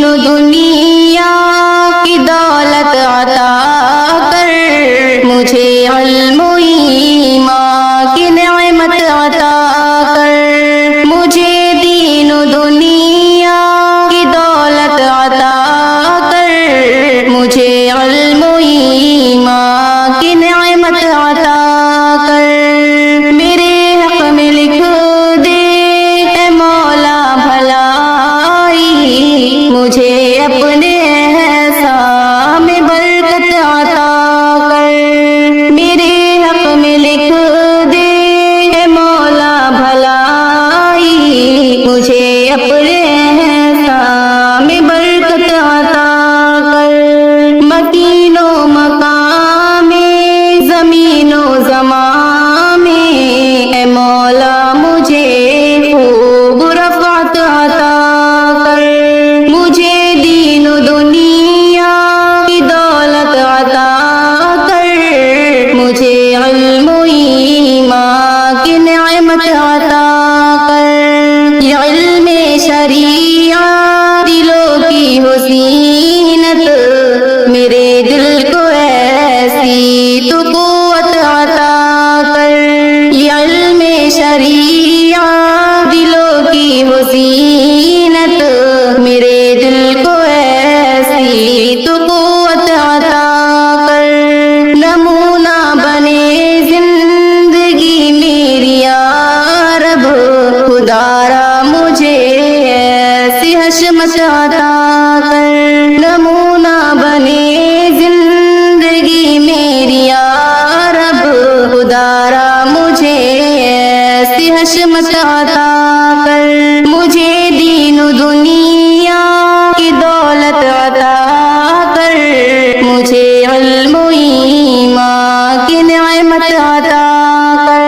دین و دنیا کی دولت عطا کر، مجھے علم و ایمان کی نعمت عطا کر، مجھے دین و دنیا کی دولت عطا کر، مجھے علم و ایمان کی نعمت عطا کر، میرے حق میں لکھ دے اے مولا بھلائی، مجھے اپنے احسان میں برکت عطا کر، میرے حق میں لکھ دے اے مولا بھلائی، مجھے اپنے احسان میں برکت عطا کر، مکین و مقام میں زمین و زمان میں اے مولا مجھے خوب رفعت عطا کر، مجھے دین و دنیا کی دولت عطا کر، مجھے علم و ایمان کی نعمت عطا کر، یہ علم شریعت دلوں کی حسینت، میرے دل کو ایسی تو قوت عطا کر، یہ علم شریعت دلوں کی حسینت، میرے دل کو ایسی تو قوت عطا کر، نمونہ بنے زندگی میری یا رب، خدارا مجھے ایسی حشمت عطا کر، نمونہ بنے زندگی میری یا رب، خدارا مجھے ایسی حشمت عطا کر، مجھے دین و دنیا کی دولت عطا کر، مجھے علم و ایمان کی نعمت عطا کر،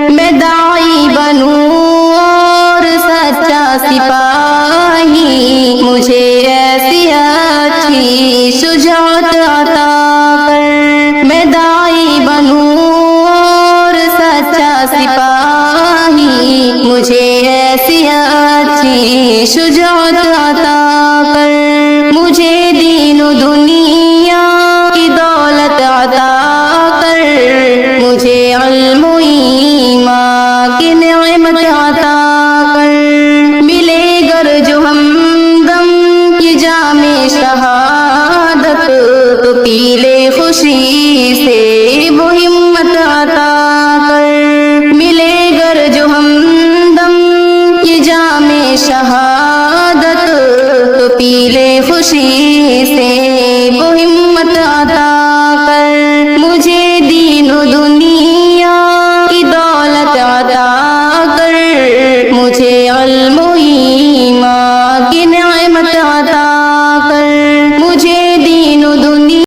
میں داعی بنوں اور سچا سپاہی، مجھے ایسی اچھی شجاعت عطا کر، میں داعی بنوں اور سچا سپاہی، مجھے ایسی اچھی شجاعت عطا کر، مجھے دین و دنیا کی دولت عطا کر، مجھے علم و ایمان کی نعمت عطا کر، ملے گر جو ہمدم کی جام شہادت، تو پی لے خوشی سے وہ ہمت عطا کر، ملے گر جو ہمدم کی جام شہادت، تو پی لے خوشی سے